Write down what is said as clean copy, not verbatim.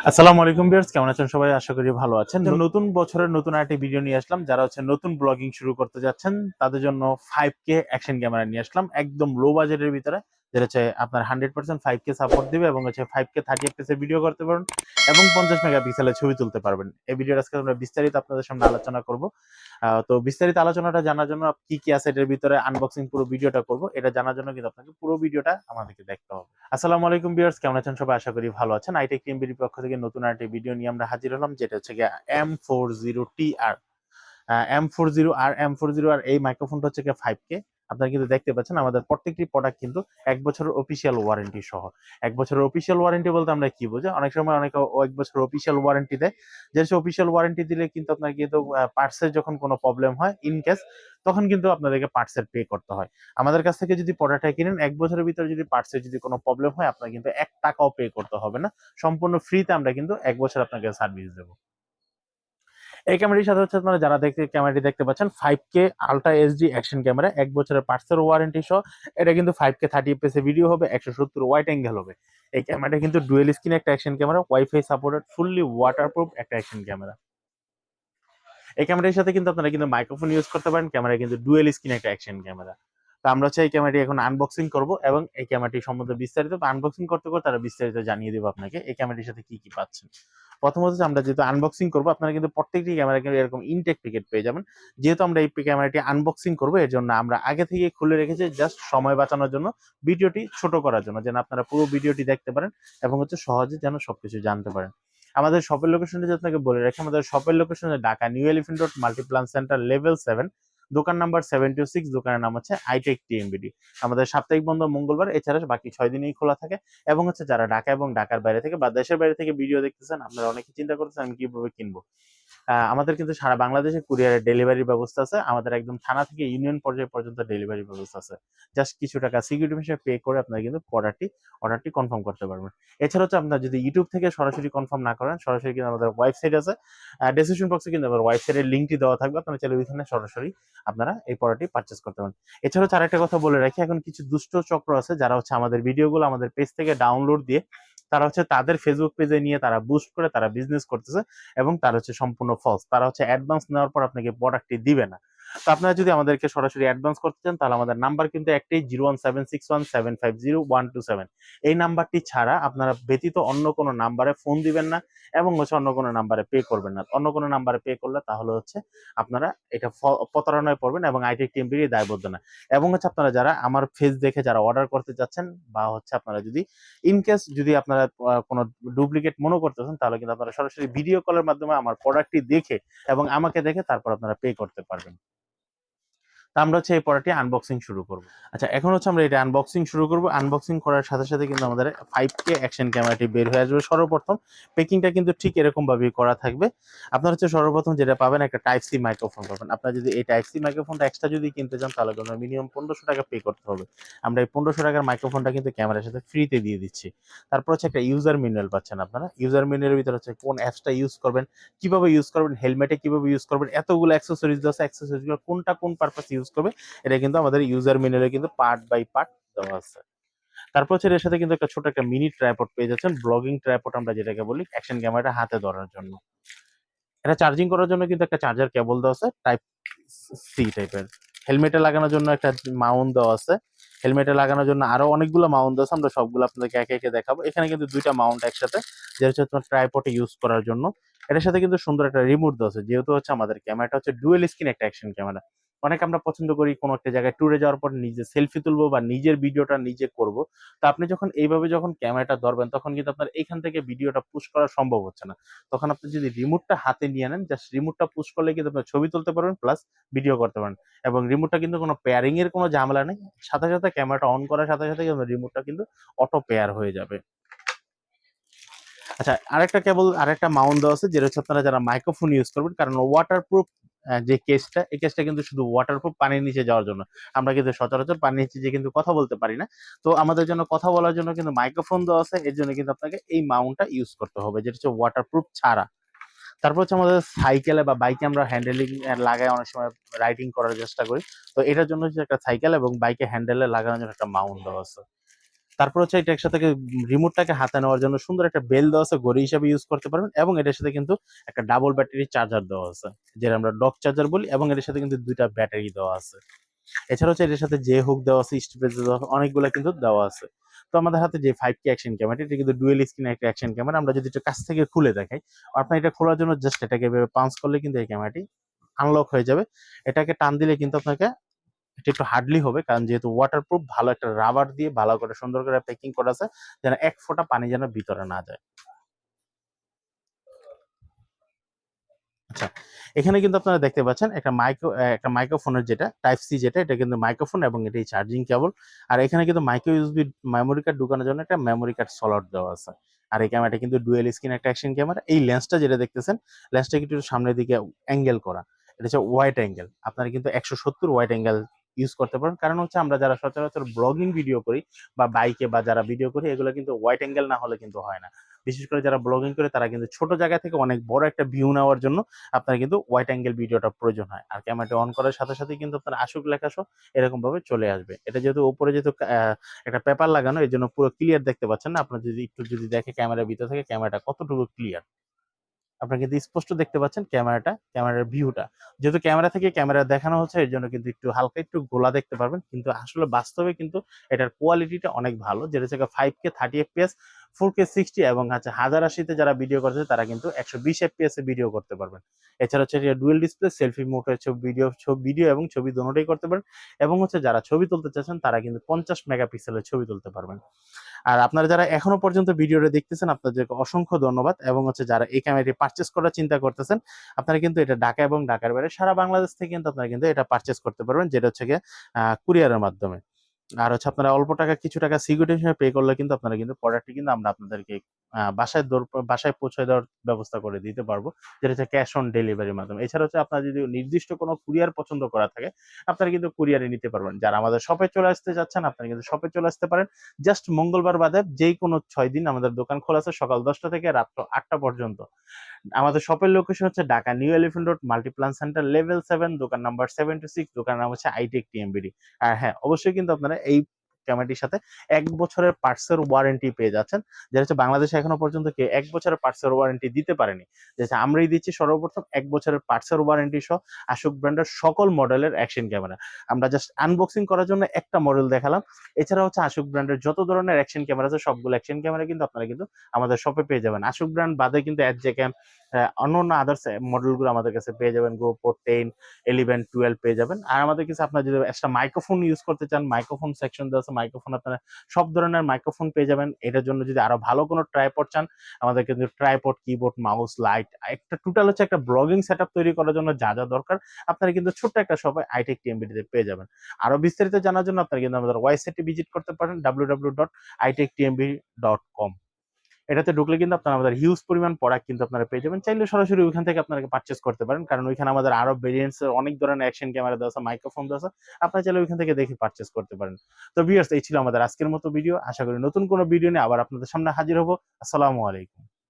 আসসালামু আলাইকুম ভিউয়ার্স, কেমন আছেন সবাই? আশা করি ভালো আছেন। নতুন বছরের নতুন আরেকটি ভিডিও নিয়ে আসলাম। যারা নতুন ব্লগিং শুরু করতে যাচ্ছেন তাদের জন্য 5K অ্যাকশন ক্যামেরা নিয়ে আসলাম একদম লো বাজেটের ভিতরে, যেটা আপনার 100% 5K সাপোর্ট দিবে এবং 5K 30 fps এর ভিডিও করতে পারবেন এবং 50 মেগাপিক্সেলের ছবি তুলতে পারবেন। এই ভিডিওর আজকে আমরা বিস্তারিত আপনাদের সামনে আলোচনা করব। তো বিস্তারিত আলোচনাটা জানার জন্য কি কি আছে এটার ভিতরে আনবক্সিং পুরো ভিডিওটা করব, এটা জানার জন্য কিন্তু আপনাকে পুরো ভিডিওটা আমাদেরকে দেখতে হবে। আসসালামু আলাইকুম ভিউয়ার্স, কেমন আছেন সবাই? আশা করি ভালো আছেন। আইটেক টিএমবির পক্ষ থেকে নতুন আরেকটি ভিডিও নিয়ে আমরা হাজির হলাম, যেটা M40TR। M40R এই মাইক্রোফোনটা হচ্ছে 5K। আপনারা কিন্তু দেখতে পাচ্ছেন আমাদের প্রত্যেকটি প্রোডাক্ট কিন্তু 1 বছরের অফিসিয়াল ওয়ারেন্টি সহ। 1 বছরের অফিসিয়াল ওয়ারেন্টি বলতে আমরা কি বুঝি? অনেক সময় অনেকে 1 বছরের অফিসিয়াল ওয়ারেন্টি দেয়। যে অফিসিয়াল ওয়ারেন্টি দিলে কিন্তু আপনার কিন্তু পার্টসের যখন কোনো প্রবলেম হয় ইন কেস, তখন কিন্তু আপনাদেরকে পার্টসের পে করতে হয়। আমাদের কাছ থেকে যদি প্রোডাক্টটা কিনেন 1 বছরের ভিতরে যদি পার্টসের যদি কোনো প্রবলেম হয়, আপনার কিন্তু 1 টাকাও পে করতে হবে না। সম্পূর্ণ ফ্রিতে আমরা কিন্তু 1 বছর আপনাকে সার্ভিস দেব। এই ক্যামেরাটির সাথে হচ্ছে আপনারা যারা ক্যামেরাটি দেখতে পাচ্ছেন 5K ultra HD action camera, 1 বছরের পার্টসের ওয়ারেন্টি সহ। এটা কিন্তু 5K 30 fps এর ভিডিও হবে, 170 ওয়াইড অ্যাঙ্গেল হবে। এই ক্যামেরাটা কিন্তু ডুয়েল স্ক্রিন একটা action camera, wifi supported, fully waterproof একটা অ্যাকশন ক্যামেরা। এই ক্যামেরার সাথে কিন্তু আপনারা কিন্তু মাইক্রোফোন ইউজ করতে পারেন। ক্যামেরা কিন্তু ডুয়েল স্ক্রিন একটা অ্যাকশন ক্যামেরা। তো আমরা এই ক্যামেরাটি এখন আনবক্সিং করব এবং এই ক্যামেরাটি সম্বন্ধে বিস্তারিত আনবক্সিং করতে তারা বিস্তারিত জানিয়ে দেবো আপনাকে এই ক্যামেরাটির সাথে কি কি পাচ্ছেন। প্রথমত আমরা যেহেতু আনবক্সিং করবো, আপনারা কিন্তু প্রত্যেকটি ক্যামেরা কিন্তু এরকম ইনটেক প্যাকেট পেয়ে যাবেন। যেহেতু আমরা এই ক্যামেরাটি আনবক্সিং করবো, এর জন্য আমরা আগে থেকে খুলে রেখেছি, জাস্ট সময় বাঁচানোর জন্য, ভিডিওটি ছোট করার জন্য, যেন আপনারা পুরো ভিডিওটি দেখতে পারেন এবং সহজে যেন সবকিছু জানতে পারেন। আমাদের শপের লোকেশনটি যদি আপনাকে বলে রাখি, আমাদের শপের location Dhaka new elephant road, Multiplan centre, level 7, দোকান নাম্বার 726। দোকানের নাম হচ্ছে আইটেক টিএমবিডি। আমাদের সাপ্তাহিক বন্ধ মঙ্গলবার, এছাড়া বাকি 6 দিনই খোলা থাকে। এবং যারা ঢাকা এবং ঢাকার বাইরে থেকে বা দেশের বাইরে থেকে ভিডিও দেখতেছেন, আপনারা অনেকে চিন্তা করতেছেন আমি কিভাবে কিনবো। আমাদের কিন্তু সারা বাংলাদেশে কুরিয়ারের ডেলিভারির ব্যবস্থা আছে। আমাদের একদম থানা থেকে ইউনিয়ন পর্যায় পর্যন্ত ডেলিভারি ব্যবস্থা আছে। জাস্ট কিছু টাকা সিকিউরিটি হিসেবে পে করে আপনারা কিন্তু অর্ডারটি কনফার্ম করতে পারবেন। এছাড়া আপনারা যদি ইউটিউব থেকে সরাসরি কনফার্ম না করেন, সরাসরি কিন্তু আমাদের ওয়েবসাইট আছে, ডেসক্রিপশন বক্সে কিন্তু আমাদের ওয়েবসাইটের লিঙ্কটি দেওয়া থাকবে। আপনারা চাইলে ওইখানে সরাসরি আপনারা এই প্রোডাক্টটি পারচেজ করতে পারেন। এছাড়াও আরেকটা কথা বলে রাখি, এখন কিছু দুষ্ট চক্র আছে যারা আমাদের ভিডিওগুলো আমাদের পেজ থেকে ডাউনলোড দিয়ে তারা তাদের ফেসবুক পেজে নিয়ে তারা বুস্ট করে তারা বিজনেস করতেছে এবং তারা সম্পূর্ণ ফলস। তারা অ্যাডভান্স নেওয়ার পর আপনাকে প্রোডাক্টটি দিবে না। তো আপনারা যদি আমাদেরকে সরাসরি অ্যাডভান্স করতে চান, তাহলে আমাদের নাম্বার কিন্তু একটাই, 01761750127। এই নাম্বারটি ছাড়া আপনারা ব্যতীত অন্য কোনো নাম্বারে ফোন দিবেন না এবং অন্য কোনো নাম্বারে পে করবেন না। অন্য কোনো নাম্বারে পে করলে তাহলে আপনারা এটা প্রতারণায় পড়বেন এবং আইটি টিএমবির দায়বদ্ধ না। এবং আপনারা যারা আমার ফেস দেখে যারা অর্ডার করতে যাচ্ছেন, বা আপনারা যদি ইনকেস যদি আপনারা কোনো ডুপ্লিকেট মনে করতেছেন, তাহলে কিন্তু আপনারা সরাসরি ভিডিও কলের মাধ্যমে আমার প্রোডাক্টটি দেখে এবং আমাকে দেখে তারপর আপনারা পে করতে পারবেন। আমরা এই প্রোডাক্টটি আনবক্সিং শুরু করব। আচ্ছা, এখন আমরা এটা আনবক্সিং শুরু করব। আনবক্সিং করার সাথে সাথে কিন্তু আমাদের 5K অ্যাকশন ক্যামেরাটি বের হয়ে আসবে। সর্বপ্রথম প্যাকিংটা কিন্তু ঠিক এরকম ভাবেই করা থাকবে। আপনারা সর্বপ্রথম যেটা পাবেন, একটা টাইপ সি মাইক্রোফোন পাবেন। আপনারা যদি এই টাইপ সি মাইক্রোফোনটা এক্সট্রা যদি কিনতে চান, তাহলে কিন্তু মিনিমাম 1500 টাকা পে করতে হবে। আমরা এই 1500 টাকার মাইক্রোফোনটা কিন্তু ক্যামেরার সাথে ফ্রিতে দিয়ে দিচ্ছি। তারপর একটা ইউজার ম্যানুয়াল পাচ্ছেন আপনারা। ইউজার ম্যানুয়ালের ভিতরে কোন অ্যাপসটা ইউজ করবেন, কিভাবে ইউজ করবেন, হেলমেটে কিভাবে ইউজ করবেন, এতগুলো অ্যাক্সেসরিজ আছে। অ্যাক্সেসরিজগুলো কোনটা কোন পারপাস ইউজ করবে, এটা কিন্তু আমাদের ইউজার ম্যানুয়ালে কিন্তু পার্ট বাই পার্ট দেওয়া আছে। তারপর এর সাথে কিন্তু একটা ছোট একটা মিনি ট্রাইপড পেয়ে যাচ্ছেন, ব্লগিং ট্রাইপড আমরা যেটাকে বলি, অ্যাকশন ক্যামেরাটা হাতে ধরার জন্য। এটা চার্জিং করার জন্য কিন্তু একটা চার্জার কেবল দেওয়া আছে, টাইপ সি টাইপের। হেলমেটে লাগানোর জন্য একটা মাউন্ট দেওয়া আছে। হেলমেটে লাগানোর জন্য আরো অনেকগুলো মাউন্ট আছে, আমরা সবগুলো আপনাদেরকে একে একে দেখাবো। এখানে কিন্তু 2টা মাউন্ট একসাথে, যেটা তোমার ট্রাইপডে ইউজ করার জন্য। এটার সাথে কিন্তু সুন্দর একটা রিমোট দেওয়া আছে, যেহেতু আমাদের ক্যামেরাটা ডুয়েল স্ক্রিন একটা অ্যাকশন ক্যামেরা। অনেক আমরা পছন্দ করি কোনো একটা জায়গায় ট্যুরে যাওয়ার পর নিজে সেলফি তুলবো বা নিজের ভিডিওটা নিজে করব। তো আপনি যখন এইভাবে ক্যামেরাটা ধরবেন, তখন কিন্তু আপনার এখান থেকে ভিডিওটা পুশ করা সম্ভব হচ্ছে না। তখন আপনি যদি রিমোটটা হাতে নিয়ে নেন, জাস্ট রিমোটটা পুশ করলে কিন্তু আপনার ছবি তুলতে পারবেন প্লাস ভিডিও করতে পারেন। এবং রিমোটটা কিন্তু কোনো পেয়ারিং এর কোনো ঝামেলা নেই। সাথে সাথে ক্যামেরাটা অন করার সাথে সাথে রিমোটটা কিন্তু অটো পেয়ার হয়ে যাবে। আচ্ছা, আরেকটা মাউন্ট দেওয়া আছে, যেটা আপনারা যারা মাইক্রোফোন ইউজ করবেন, কারণ ওয়াটারপ্রুফ যে কেসটা, এই কেসটা কিন্তু শুধু ওয়াটারপ্রুফ, পানির নিচে যাওয়ার জন্য। আমরা কিন্তু সচরাচর পানির নিচে যে কিন্তু কথা বলতে পারি না। তো আমাদের জন্য কথা বলার জন্য কিন্তু মাইক্রোফোন দেওয়া আছে। এর জন্য কিন্তু আপনাকে এই মাউন্টটা ইউজ করতে হবে, যেটা ওয়াটারপ্রুফ ছাড়া। তারপর আমাদের সাইকেলে বা বাইকে আমরা হ্যান্ডেলিং লাগাই, অনেক সময় রাইডিং করার চেষ্টা করি। তো এটার জন্য একটা সাইকেল এবং বাইকে হ্যান্ডেলে লাগানোর জন্য একটা মাউন্ট দেওয়া আছে। তারপর হচ্ছে এটার সাথে রিমোটটাকে হাতে নেওয়ার জন্য সুন্দর একটা বেল দেওয়া আছে, ঘড়ি হিসাবে ইউজ করতে পারবেন। এবং এটার সাথে কিন্তু একটা ডাবল ব্যাটারি চার্জার দেওয়া আছে, যেটা আমরা ডক চার্জার বলি, এবং এটার সাথে কিন্তু দুইটা ব্যাটারি দেওয়া আছে। এছাড়া হচ্ছে এটার সাথে যে হুক দেওয়া আছে, স্ট্রিপেজ দেওয়া আছে, অনেকগুলো কিন্তু দেওয়া আছে। তো আমাদের হাতে যে 5K অ্যাকশন ক্যামেরা, এটা কিন্তু ডুয়েল স্ক্রিন একটা অ্যাকশন ক্যামেরা। আমরা যদি এটা কাছ থেকে খুলে দেখাই, আপনার এটা খোলার জন্য জাস্ট এটাকে এভাবে পাঞ্চ করলে কিন্তু এই ক্যামেরাটি আনলক হয়ে যাবে। এটাকে টান দিলে কিন্তু আপনাকে এটা একটু হার্ডলি হবে, কারণ যেহেতু ওয়াটারপ্রুফ, ভালো একটা রাবার দিয়ে ভালো করে সুন্দর করে প্যাকিং করা আছে, যেন এক ফোঁটা পানি যেন ভিতরে না যায়। আচ্ছা, এখানে কিন্তু আপনারা দেখতে পাচ্ছেন একটা মাইক্রোফোনের যেটা টাইপ সি, যেটা এটা কিন্তু মাইক্রোফোন এবং এটাই চার্জিং কেবল। আর এখানে কিন্তু মাইক্রো ইউএসবি মেমোরি কার্ড ঢোকানোর জন্য একটা মেমোরি কার্ড স্লট দেওয়া আছে। আর এই ক্যামেরাটা কিন্তু ডুয়েল স্ক্রিন একটা অ্যাকশন ক্যামেরা। এই লেন্সটা যেটা দেখতেছেন, লেন্সটা কিন্তু একটু সামনের দিকে অ্যাঙ্গেল করা, এটা হচ্ছে ওয়াইড অ্যাঙ্গেল। আপনারা কিন্তু 170 ওয়াইড অ্যাঙ্গেল ইউজ করতে পারেন, কারণ হচ্ছে আমরা যারা সচরাচর ব্লগিং ভিডিও করি বা বাইকে বা যারা ভিডিও করি, এগুলো কিন্তু ওয়াইড অ্যাঙ্গেল না হলে কিন্তু হয় না। বিশেষ করে যারা ব্লগিং করে তারা কিন্তু ছোট জায়গা থেকে অনেক বড় একটা ভিউ নেওয়ার জন্য আপনার কিন্তু ওয়াইড অ্যাঙ্গেল ভিডিওটা প্রয়োজন হয়। আর ক্যামেরাটা অন করার সাথে সাথে কিন্তু আপনার আশুক লেখা সহ এরকম ভাবে চলে আসবে। এটা যেহেতু উপরে যেহেতু একটা পেপার লাগানো, এই জন্য পুরো ক্লিয়ার দেখতে পাচ্ছেন না। আপনার যদি একটু যদি দেখে ক্যামেরার ভিতর থেকে ক্যামেরাটা কতটুকু ক্লিয়ার, আপনারা কিন্তু স্পষ্ট দেখতে পাচ্ছেন ক্যামেরার ভিউটা। যেহেতু ক্যামেরা থেকে ক্যামেরা দেখানো হচ্ছে, এর জন্য কিন্তু একটু হালকা একটু গোলা দেখতে পারবেন, কিন্তু আসলে বাস্তবে কিন্তু এটার কোয়ালিটিটা অনেক ভালো, যেটা হচ্ছে 5K 30 fps, 4K 60, এবং হচ্ছে 1080-তে যারা ভিডিও করছে তারা কিন্তু 120 fps এ ভিডিও করতে পারবেন। এছাড়া হচ্ছে ডুয়েল ডিসপ্লে সেলফি মোড হচ্ছে ভিডিও এবং ছবি দোনোটাই করতে পারেন। এবং হচ্ছে যারা ছবি তুলতে চাচ্ছেন তারা কিন্তু 50 মেগাপিক্সেলের ছবি তুলতে পারবেন। আর আপনারা যারা এখনো পর্যন্ত ভিডিওটা দেখতেছেন, আপনাদেরকে অসংখ্য ধন্যবাদ। এবং হচ্ছে যারা এই ক্যামেরাটি পারচেস করার চিন্তা করতেছেন, আপনারা কিন্তু এটা ঢাকা এবং ঢাকার বাইরে সারা বাংলাদেশ থেকে কিন্তু আপনারা কিন্তু এটা পারচেস করতে পারবেন, যেটা হচ্ছে গিয়ে কুরিয়ারের মাধ্যমে। আর হচ্ছে আপনারা অল্প টাকা কিছু টাকা সিকিউরিটি হিসেবে পে করলে কিন্তু আপনারা কিন্তু প্রোডাক্টটি কিন্তু আমরা আপনাদেরকে বাসায় পৌঁছে দেওয়ার ব্যবস্থা করে দিতে পারবো, যেটা হচ্ছে ক্যাশ অন ডেলিভারির মাধ্যমে। এছাড়া হচ্ছে আপনার যদি নির্দিষ্ট কোনো কুরিয়ার পছন্দ করা থাকে, আপনারা কিন্তু কুরিয়ারে নিতে পারবেন। যারা আমাদের শপে চলে আসতে যাচ্ছেন, আপনারা কিন্তু শপে চলে আসতে পারেন। জাস্ট মঙ্গলবার বাদে যেই কোনো 6 দিন আমাদের দোকান খোলা আছে, সকাল 10টা থেকে রাত 8টা পর্যন্ত। আমাদের শপের লোকেশন হচ্ছে Dhaka new elephant road, Multiplan centre, level 7, দোকান নাম্বার 76। দোকান নাম হচ্ছে আইটেক টিএমবিডি। আর হ্যাঁ, অবশ্যই কিন্তু আপনারা এই ক্যামেরাটির সাথে 1 বছরের পার্টসের ওয়ারেন্টি পেয়ে যাচ্ছেন, যেটা হচ্ছে বাংলাদেশে এখনো পর্যন্ত কেউ 1 বছরের পার্টসের ওয়ারেন্টি দিতে পারেনি। যেটা আমরাই দিচ্ছি সর্বপ্রথম 1 বছরের পার্টসের ওয়ারেন্টি সহ আশুক ব্র্যান্ডের সকল মডেলের অ্যাকশন ক্যামেরা। আমরা জাস্ট আনবক্সিং করার জন্য একটা মডেল দেখালাম। এছাড়া হচ্ছে আশুক ব্র্যান্ডের যত ধরনের অ্যাকশন ক্যামেরা আছে, সবগুলো অ্যাকশন ক্যামেরা কিন্তু আপনারা কিন্তু আমাদের শপে পেয়ে যাবেন। আশুক ব্র্যান্ড বাদে কিন্তু এফজে ক্যাম, অন্যান্য আদার্স মডেলগুলো আমাদের কাছে পেয়ে যাবেন। GoPro 10, 11, 12 পেয়ে যাবেন। আর আমাদের কাছে আপনার যদি একটা মাইক্রোফোন ইউজ করতে চান, মাইক্রোফোন সেকশন দেওয়া আছে, মাইক্রোফোন আপনারা সব ধরনের মাইক্রোফোন পেয়ে যাবেন। এটার জন্য যদি আরো ভালো কোনো ট্রাইপড চান, আমাদের কিন্তু ট্রাইপড, কিবোর্ড, মাউস, লাইট, একটা টোটাল হচ্ছে একটা ব্লগিং সেটআপ তৈরি করার জন্য যা যা দরকার, আপনারা কিন্তু ছোট্ট একটা শপে আইটেক টিএমবিডিতে পেয়ে যাবেন। আরো বিস্তারিত জানার জন্য আপনারা কিন্তু আমাদের ওয়েবসাইটে ভিজিট করতে পারেন, www.itectmb.com। এটাতে ঢুকলে কিন্তু আপনারা আমাদের হিউজ পরিমাণ প্রোডাক্ট কিন্তু আপনারা পেয়ে যাবেন। চাইলে সরাসরি ওইখান থেকে আপনারা পারচেজ করতে পারেন, কারণ ওইখানে আমাদের আরো ভেরিয়েন্টস এর অনেক ধরনের অ্যাকশন ক্যামেরা দেওয়া আছে, মাইক্রোফোন দেওয়া আছে। আপনারা চাইলে ওইখান থেকে দেখে পারচেজ করতে পারেন। তো ভিউয়ার্স, এই ছিল আমাদের আজকের মতো ভিডিও। আশা করি নতুন কোনো ভিডিও নিয়ে আবার আপনাদের সামনে হাজির হব। আসসালামু আলাইকুম।